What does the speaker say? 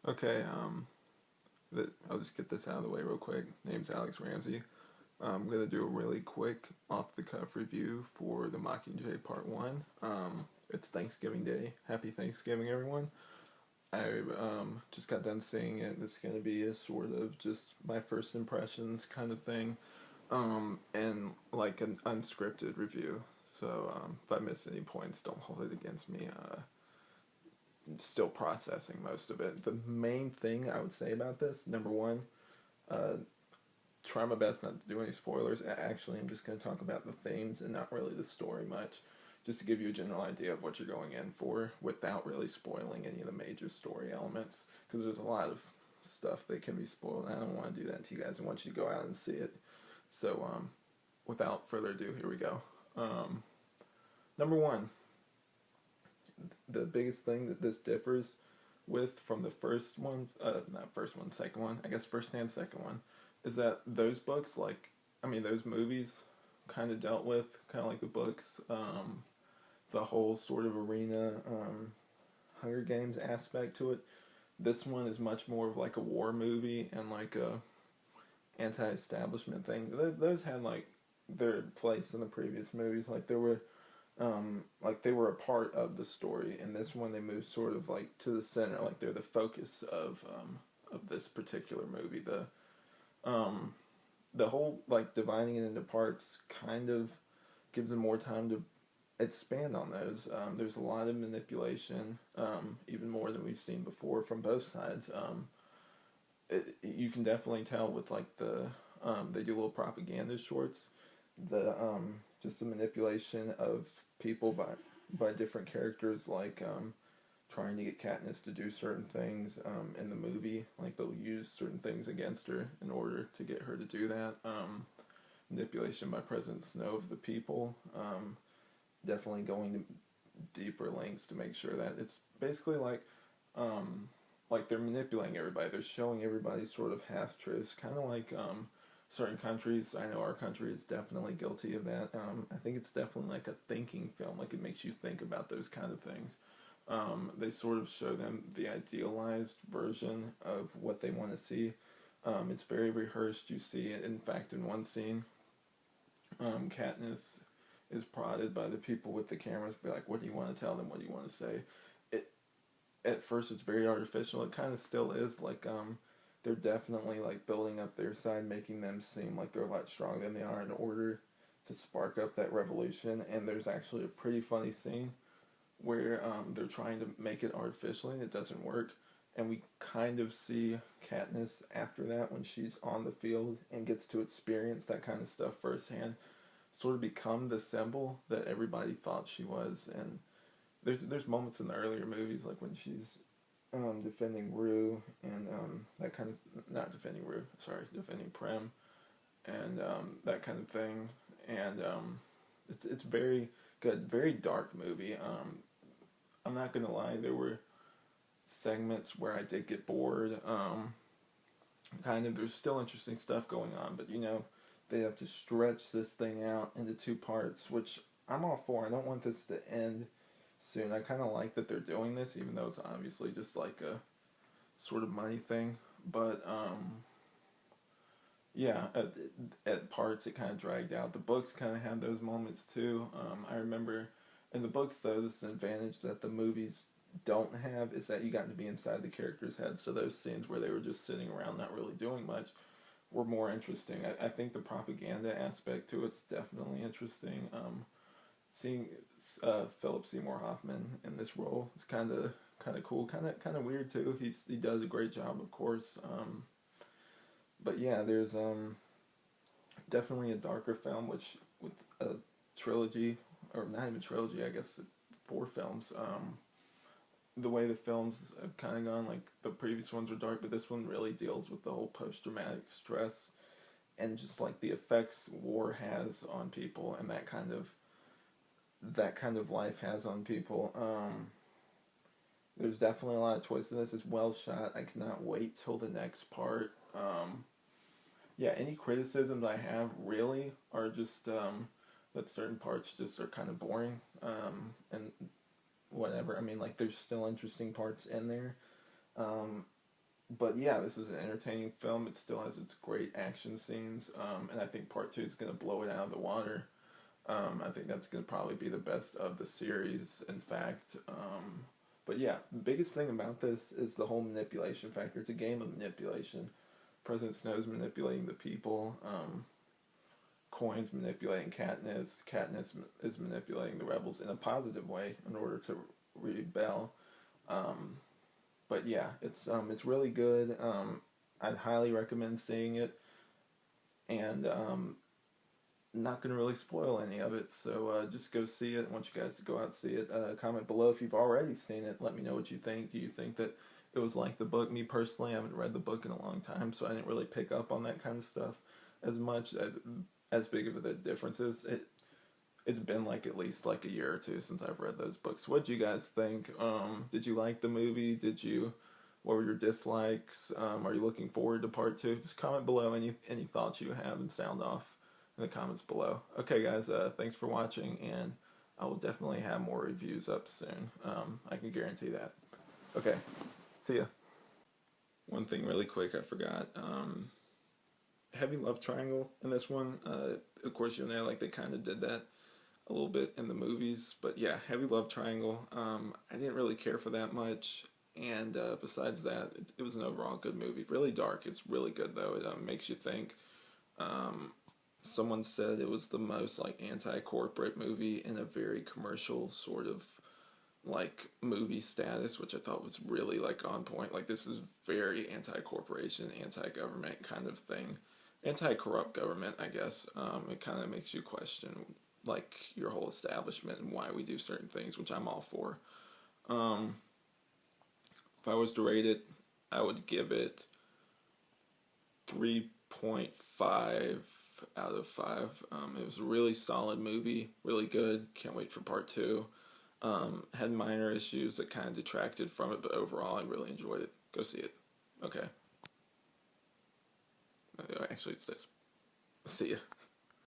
Okay, I'll just get this out of the way real quick. Name's Alex Ramsey. I'm gonna do a really quick off the cuff review for the Mockingjay Part 1. It's Thanksgiving Day. Happy Thanksgiving, everyone. I just got done seeing it. It's gonna be a sort of just my first impressions kind of thing, and like an unscripted review. So if I miss any points, don't hold it against me. Still processing most of it. The main thing I would say about this, number one, uh, try my best not to do any spoilers. Actually, I'm just going to talk about the themes and not really the story much, just to give you a general idea of what you're going in for without really spoiling any of the major story elements, because there's a lot of stuff that can be spoiled. I don't want to do that to you guys. I want you to go out and see it. So, without further ado, here we go. Number one, the biggest thing that this differs with from the first one, not first one, second one, I guess first and second one, is that those books, those movies kind of dealt with, kind of like the books, the whole sort of arena, Hunger Games aspect to it. This one is much more of like a war movie and like a anti-establishment thing. Those had like their place in the previous movies. Like they were a part of the story. In this one, they move sort of like to the center, like they're the focus of this particular movie. The whole like dividing it into parts kind of gives them more time to expand on those. There's a lot of manipulation, even more than we've seen before from both sides. You can definitely tell with like they do little propaganda shorts, the just the manipulation of people by different characters, like trying to get Katniss to do certain things in the movie. Like they'll use certain things against her in order to get her to do that. Manipulation by President Snow of the people. Definitely going to deeper lengths to make sure that it's basically like they're manipulating everybody. They're showing everybody sort of half truths, kind of like certain countries. I know our country is definitely guilty of that. I think it's definitely like a thinking film. Like it makes you think about those kind of things. They sort of show them the idealized version of what they want to see. It's very rehearsed. You see it. In fact, in one scene, Katniss is prodded by the people with the cameras. Be like, "What do you want to tell them? What do you want to say?" It At first it's very artificial. It kind of still is. Like they're definitely like building up their side, making them seem like they're a lot stronger than they are in order to spark up that revolution. And there's actually a pretty funny scene where they're trying to make it artificially and it doesn't work. And we kind of see Katniss after that when she's on the field and gets to experience that kind of stuff firsthand, sort of become the symbol that everybody thought she was. And there's moments in the earlier movies like when she's defending Rue and that kind of not defending Rue, sorry, defending Prem and that kind of thing. And it's very good, very dark movie. I'm not gonna lie, there were segments where I did get bored. Kind of, there's still interesting stuff going on, but they have to stretch this thing out into two parts, which I'm all for. I don't want this to end soon. I kind of like that they're doing this, even though it's obviously just like a sort of money thing. But yeah, at parts it kind of dragged out. The books kind of had those moments too. I remember in the books though, this is an advantage that the movies don't have, is that you got to be inside the character's head. So those scenes where they were just sitting around not really doing much were more interesting. I think the propaganda aspect to it's definitely interesting. Seeing Philip Seymour Hoffman in this role is kind of cool, kind of weird too. He does a great job, of course. But yeah, there's definitely a darker film, which with a trilogy or not even trilogy, I guess 4 films. The way the films have kind of gone, like the previous ones were dark, but this one really deals with the whole post-traumatic stress and just like the effects war has on people and that kind of life has on people. There's definitely a lot of twists in this. It's well shot. I cannot wait till the next part. Yeah, any criticisms I have really are just that certain parts just are kind of boring. And whatever. I mean, like there's still interesting parts in there. But yeah, this is an entertaining film. It still has its great action scenes, and I think part two is going to blow it out of the water. I think that's going to probably be the best of the series, in fact. But yeah, the biggest thing about this is the whole manipulation factor. It's a game of manipulation. President Snow's manipulating the people. Coin's manipulating Katniss. Katniss is manipulating the rebels in a positive way in order to rebel. Um, but yeah, it's really good. I'd highly recommend seeing it, and not gonna really spoil any of it. So just go see it. I want you guys to go out and see it. Comment below if you've already seen it. Let me know what you think. Do you think that it was like the book? Me personally, I haven't read the book in a long time, so I didn't really pick up on that kind of stuff as much. As big of the differences. It's been like at least like a year or two since I've read those books. What do you guys think? Did you like the movie? What were your dislikes? Are you looking forward to part two? Just comment below any thoughts you have and sound off in the comments below. Okay, guys, thanks for watching, and I will definitely have more reviews up soon. I can guarantee that. Okay, see ya. One thing really quick I forgot. Heavy love triangle in this one. Of course, you know, like they kind of did that a little bit in the movies, but yeah, heavy love triangle. I didn't really care for that much, and besides that, it was an overall good movie. Really dark. It's really good though. It makes you think. Um, Someone said it was the most like anti-corporate movie in a very commercial sort of like movie status, which I thought was really like on point. Like this is very anti-corporation, anti-government kind of thing, anti-corrupt government, I guess. It kind of makes you question like your whole establishment and why we do certain things, which I'm all for. Um, if I was to rate it, I would give it 3.5 out of 5. It was a really solid movie, really good. Can't wait for part two. Had minor issues that kind of detracted from it, but overall I really enjoyed it. Go see it. Okay. Actually, it's this. See ya.